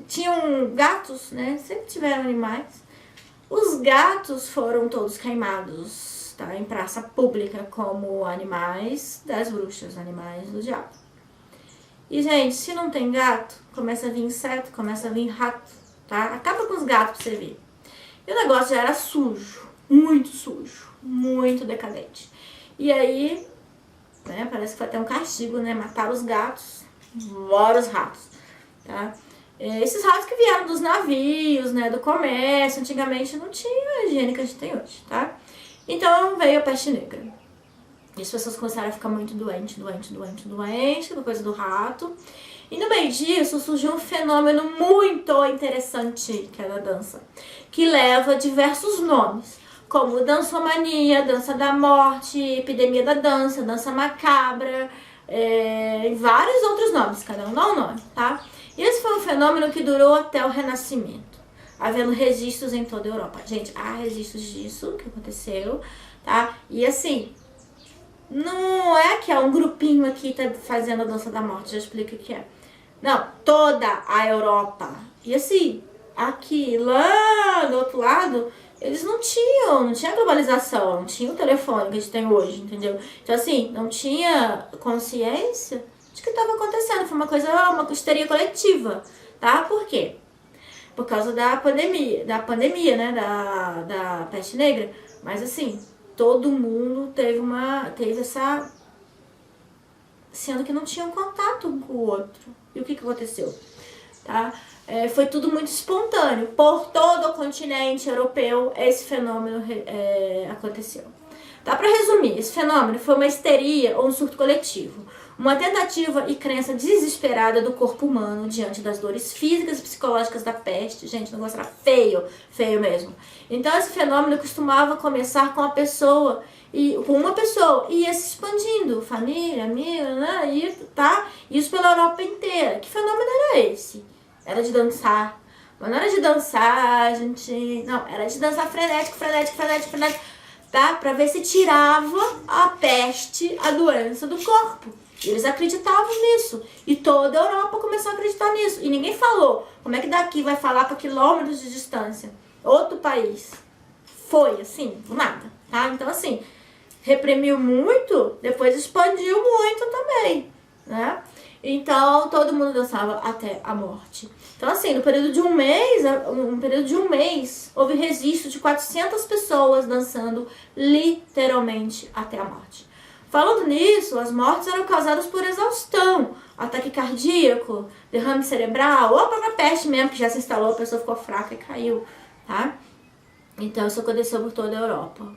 tinham gatos, né? Sempre tiveram animais. Os gatos foram todos queimados, tá? Em praça pública como animais das bruxas, animais do diabo. E, gente, se não tem gato, começa a vir inseto, começa a vir rato, tá? Acaba com os gatos pra você ver. E o negócio já era sujo, muito decadente. E aí, né, parece que foi até um castigo, né? Matar os gatos, fora os ratos, tá? Esses ratos que vieram dos navios, né, do comércio, antigamente não tinha a higiene que a gente tem hoje, tá? Então veio a peste negra. E as pessoas começaram a ficar muito doentes, por coisa do rato. E no meio disso surgiu um fenômeno muito interessante, que era a dança, que leva diversos nomes, como dançomania, dança da morte, epidemia da dança, dança macabra, e vários outros nomes, cada um dá um nome, tá? E esse foi um fenômeno que durou até o Renascimento, havendo registros em toda a Europa. Gente, há registros disso que aconteceu, tá? E assim, não é que é um grupinho aqui tá fazendo a dança da morte, já explico o que é. Não, toda a Europa. E assim, aqui, lá do outro lado, eles não tinha globalização, não tinha o telefone que a gente tem hoje, entendeu? Então assim, não tinha consciência de que estava acontecendo, foi uma histeria coletiva, tá? Por quê? Por causa da pandemia, né, da peste negra. Mas assim, todo mundo teve essa... sendo que não tinha um contato um com o outro. E o que aconteceu? Tá? Foi tudo muito espontâneo. Por todo o continente europeu, esse fenômeno aconteceu. Tá? Para resumir, esse fenômeno foi uma histeria ou um surto coletivo. Uma tentativa e crença desesperada do corpo humano diante das dores físicas e psicológicas da peste. Gente, o negócio era feio, feio mesmo. Então esse fenômeno costumava começar com uma pessoa, e ia se expandindo, família, amiga, né? Tá? Isso pela Europa inteira. Que fenômeno era esse? Era de dançar. Mas não era de dançar, gente. Não, era de dançar frenético, tá? Pra ver se tirava a peste, a doença do corpo. Eles acreditavam nisso. E toda a Europa começou a acreditar nisso. E ninguém falou. Como é que daqui vai falar para quilômetros de distância? Outro país. Foi assim, do nada. Tá? Então assim, reprimiu muito, depois expandiu muito também, né? Então todo mundo dançava até a morte. Então assim, no período de um mês, houve registro de 400 pessoas dançando literalmente até a morte. Falando nisso, as mortes eram causadas por exaustão, ataque cardíaco, derrame cerebral, ou a própria peste mesmo, que já se instalou, a pessoa ficou fraca e caiu, tá? Então isso aconteceu por toda a Europa.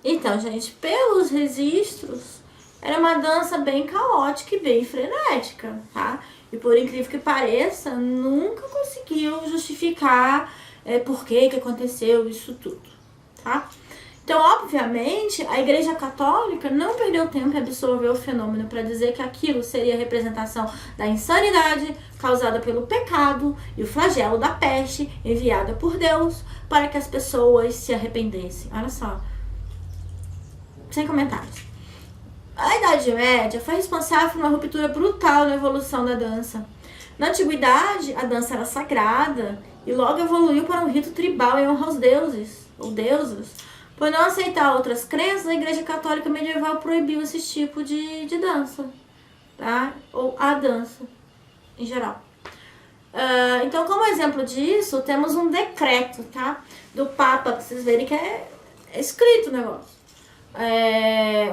Então, gente, pelos registros, era uma dança bem caótica e bem frenética, tá? E por incrível que pareça, nunca conseguiu justificar por que aconteceu isso tudo, tá? Então, obviamente, a Igreja Católica não perdeu tempo em absorver o fenômeno para dizer que aquilo seria a representação da insanidade causada pelo pecado e o flagelo da peste enviada por Deus para que as pessoas se arrependessem. Olha só. Sem comentários. A Idade Média foi responsável por uma ruptura brutal na evolução da dança. Na Antiguidade, a dança era sagrada e logo evoluiu para um rito tribal em honra aos deuses, ou deusas. Por não aceitar outras crenças, a Igreja Católica Medieval proibiu esse tipo de dança, tá? Ou a dança, em geral. Então, como exemplo disso, temos um decreto, tá? Do Papa, pra vocês verem que é escrito o negócio.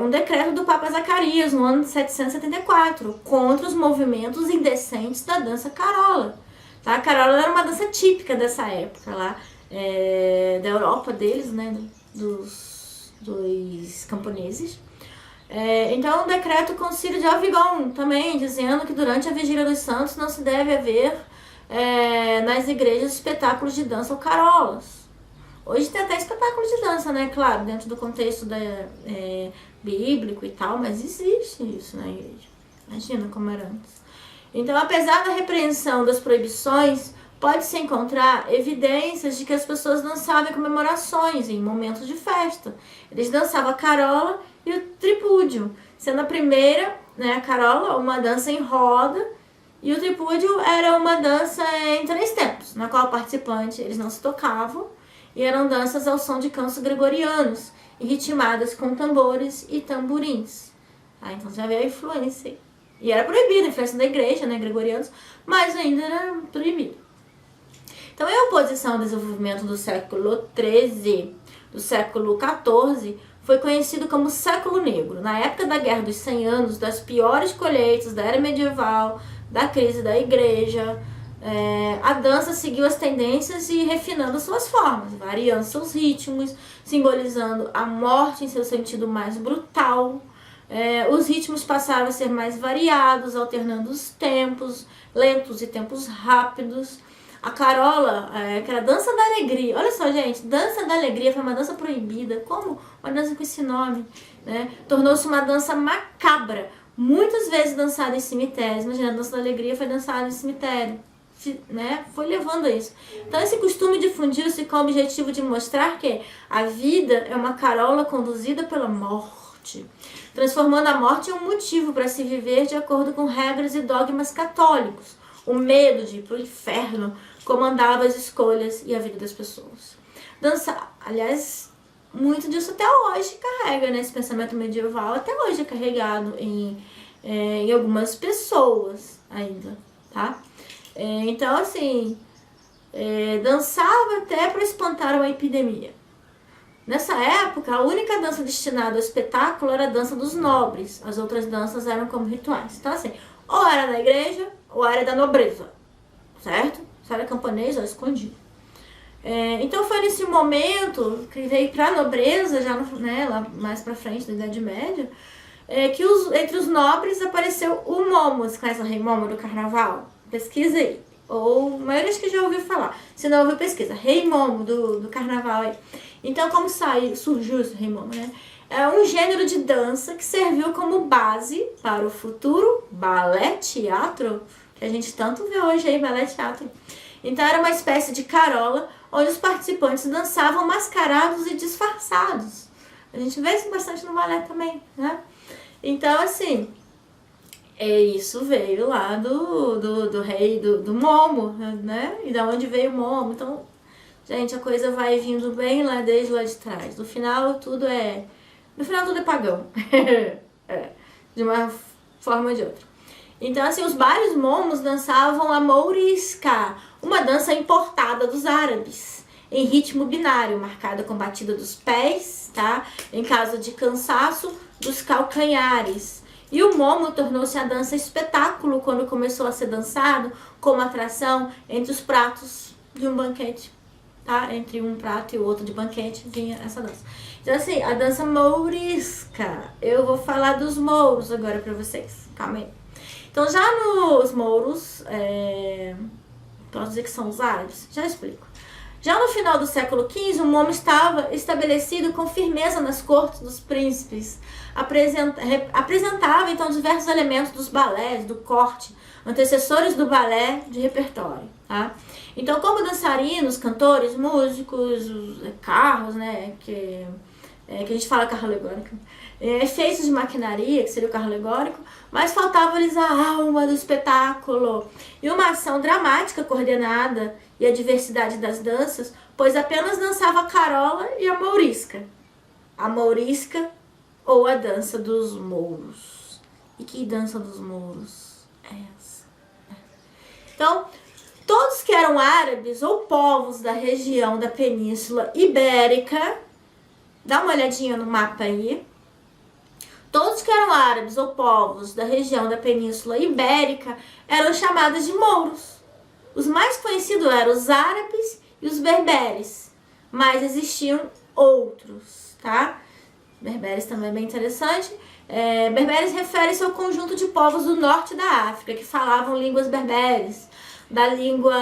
Um decreto do Papa Zacarias, no ano de 774, contra os movimentos indecentes da dança carola. Tá? A carola era uma dança típica dessa época lá, da Europa deles, né? Dos camponeses. Então, o decreto Concílio de Avignon também, dizendo que durante a Vigília dos Santos não se deve haver nas igrejas espetáculos de dança ou carolas. Hoje tem até espetáculos de dança, né? Claro, dentro do contexto bíblico e tal, mas existe isso na igreja. Imagina como era antes. Então, apesar da repreensão das proibições, pode-se encontrar evidências de que as pessoas dançavam em comemorações, em momentos de festa. Eles dançavam a carola e o tripúdio, sendo a primeira, né, a carola, uma dança em roda, e o tripúdio era uma dança em 3 tempos, na qual o participante, eles não se tocavam, e eram danças ao som de cantos gregorianos, e ritmadas com tambores e tamborins. Então já veio a influência. E era proibido, a influência da igreja, né, gregorianos, mas ainda era proibido. Então, em oposição ao desenvolvimento do século XIII, do século XIV, foi conhecido como século negro. Na época da Guerra dos 100 Anos, das piores colheitas da era medieval, da crise da igreja, a dança seguiu as tendências e refinando suas formas, variando seus ritmos, simbolizando a morte em seu sentido mais brutal. Os ritmos passaram a ser mais variados, alternando os tempos lentos e tempos rápidos. A carola, que era a dança da alegria. Olha só, gente, dança da alegria foi uma dança proibida. Como uma dança com esse nome, né? Tornou-se uma dança macabra, muitas vezes dançada em cemitérios. Imagina, a dança da alegria foi dançada em cemitério, né? Foi levando a isso. Então, esse costume difundiu-se com o objetivo de mostrar que a vida é uma carola conduzida pela morte, transformando a morte em um motivo para se viver de acordo com regras e dogmas católicos. O medo de ir para o inferno comandava as escolhas e a vida das pessoas. Dançar, aliás, muito disso até hoje carrega, né? Esse pensamento medieval até hoje é carregado em algumas pessoas ainda, tá? Então, assim, dançava até para espantar uma epidemia. Nessa época, a única dança destinada ao espetáculo era a dança dos nobres. As outras danças eram como rituais. Então, assim, ou era da igreja, ou era da nobreza, certo? Se era camponês, ou escondido. Então foi nesse momento que veio para a nobreza, já né, lá mais para frente da Idade Média, que entre os nobres apareceu o momo. Você conhece o Rei Momo do Carnaval? Pesquisa aí. Ou a maioria acho que já ouviu falar. Se não ouviu, pesquisa. Rei Momo do Carnaval aí. Então, como surgiu esse Rei Momo, né? É um gênero de dança que serviu como base para o futuro balé-teatro, que a gente tanto vê hoje aí, balé-teatro. Então era uma espécie de carola, onde os participantes dançavam mascarados e disfarçados. A gente vê isso bastante no balé também, né? Então, assim, isso veio lá do rei, do Momo, né? E da onde veio o Momo. Então, gente, a coisa vai vindo bem lá desde lá de trás. No final, tudo é pagão. De uma forma ou de outra. Então, assim, os vários momos dançavam a mourisca, uma dança importada dos árabes, em ritmo binário, marcada com batida dos pés, tá? Em caso de cansaço, dos calcanhares. E o momo tornou-se a dança espetáculo quando começou a ser dançado como atração entre os pratos de um banquete, tá? Entre um prato e o outro de banquete vinha essa dança. Então, assim, a dança mourisca. Eu vou falar dos mouros agora pra vocês. Calma aí. Então, já nos mouros, posso dizer que são os árabes? Já explico. Já no final do século XV, o momo estava estabelecido com firmeza nas cortes dos príncipes. Apresentava, então, diversos elementos dos balés, do corte, antecessores do balé de repertório, tá? Então, como dançarinos, cantores, músicos, carros, né, que que a gente fala carro alegórico, efeitos de maquinaria, que seria o carro alegórico, mas faltava-lhes a alma do espetáculo e uma ação dramática coordenada e a diversidade das danças, pois apenas dançava a carola e a mourisca. A mourisca ou a dança dos mouros. E que dança dos mouros é essa? Então, todos que eram árabes ou povos da região da Península Ibérica, dá uma olhadinha no mapa aí. Todos que eram árabes ou povos da região da Península Ibérica eram chamados de mouros. Os mais conhecidos eram os árabes e os berberes, mas existiam outros, tá? Berberes também é bem interessante. Berberes refere-se ao conjunto de povos do norte da África que falavam línguas berberes, da língua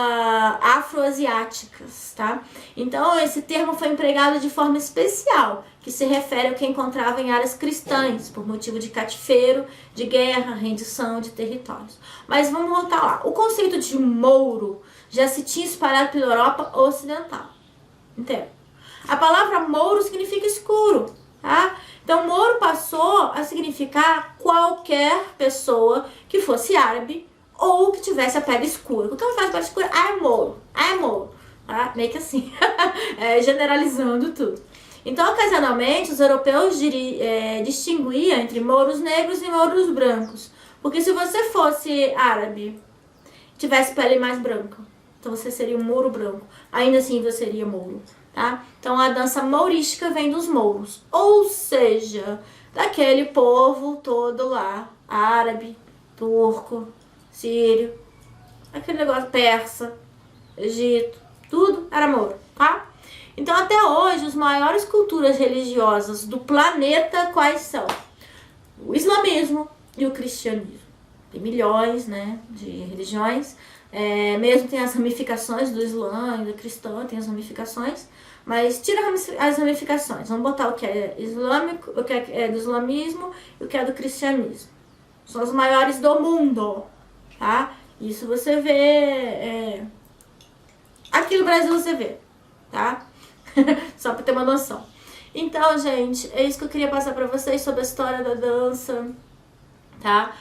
afroasiáticas, tá? Então esse termo foi empregado de forma especial, que se refere ao que encontrava em áreas cristãs, por motivo de cativeiro, de guerra, rendição de territórios. Mas vamos voltar lá. O conceito de mouro já se tinha espalhado pela Europa Ocidental. Entende? A palavra mouro significa escuro, tá? Então mouro passou a significar qualquer pessoa que fosse árabe ou que tivesse a pele escura. O que eu faço pele escura? É mouro, tá? Meio que assim, generalizando tudo. Então, ocasionalmente, os europeus distinguiam entre mouros negros e mouros brancos. Porque se você fosse árabe, tivesse pele mais branca, então você seria um mouro branco. Ainda assim, você seria mouro, tá? Então, a dança mourística vem dos mouros. Ou seja, daquele povo todo lá, árabe, turco, sírio, aquele negócio persa, Egito, tudo era mouro, tá? Então até hoje as maiores culturas religiosas do planeta quais são? O islamismo e o cristianismo. Tem milhões, né, de religiões, mesmo tem as ramificações do Islã e do cristão, tem as ramificações, mas tira as ramificações, vamos botar o que é islâmico, o que é do islamismo e o que é do cristianismo. São os maiores do mundo, tá? Isso você vê, aqui no Brasil você vê, tá? Só pra ter uma noção. Então, gente, é isso que eu queria passar pra vocês sobre a história da dança, tá?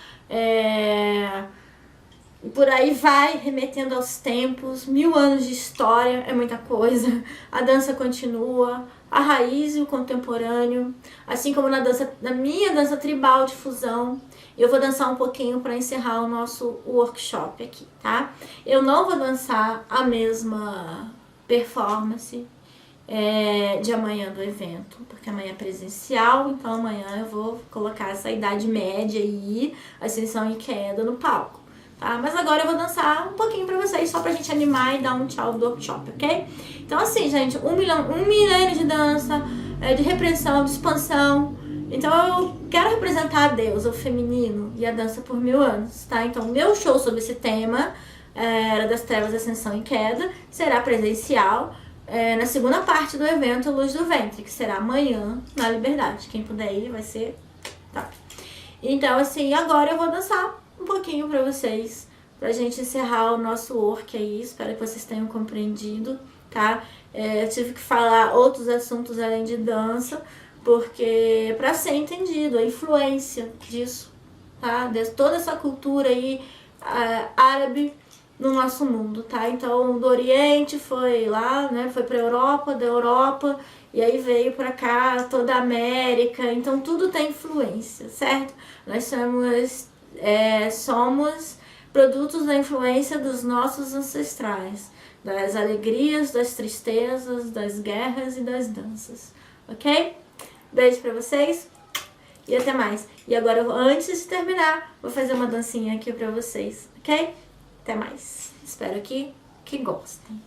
E por aí vai, remetendo aos tempos, 1000 anos de história, é muita coisa. A dança continua, a raiz e o contemporâneo, assim como na minha dança tribal de fusão. Eu vou dançar um pouquinho para encerrar o nosso workshop aqui, tá? Eu não vou dançar a mesma performance de amanhã do evento, porque amanhã é presencial, então amanhã eu vou colocar essa idade média aí, ascensão e queda no palco, tá? Mas agora eu vou dançar um pouquinho pra vocês, só pra gente animar e dar um tchau do workshop, ok? Então assim, gente, um milênio de dança, de repressão, de expansão. Então eu quero representar a deusa, o feminino e a dança por 1000 anos, tá? Então meu show sobre esse tema, Era das Trevas, Ascensão e Queda, será presencial, na segunda parte do evento Luz do Ventre, que será amanhã na Liberdade. Quem puder ir vai ser top. Então assim, agora eu vou dançar um pouquinho pra vocês, pra gente encerrar o nosso work aí. Espero que vocês tenham compreendido, tá? Eu tive que falar outros assuntos além de dança, porque para ser entendido a influência disso, tá? De toda essa cultura aí árabe no nosso mundo, tá? Então do Oriente foi lá, né? Foi pra Europa, da Europa, e aí veio pra cá toda a América. Então tudo tem influência, certo? Nós somos produtos da influência dos nossos ancestrais, das alegrias, das tristezas, das guerras e das danças, ok? Beijo pra vocês e até mais. E agora, antes de terminar, vou fazer uma dancinha aqui pra vocês, ok? Até mais. Espero que gostem.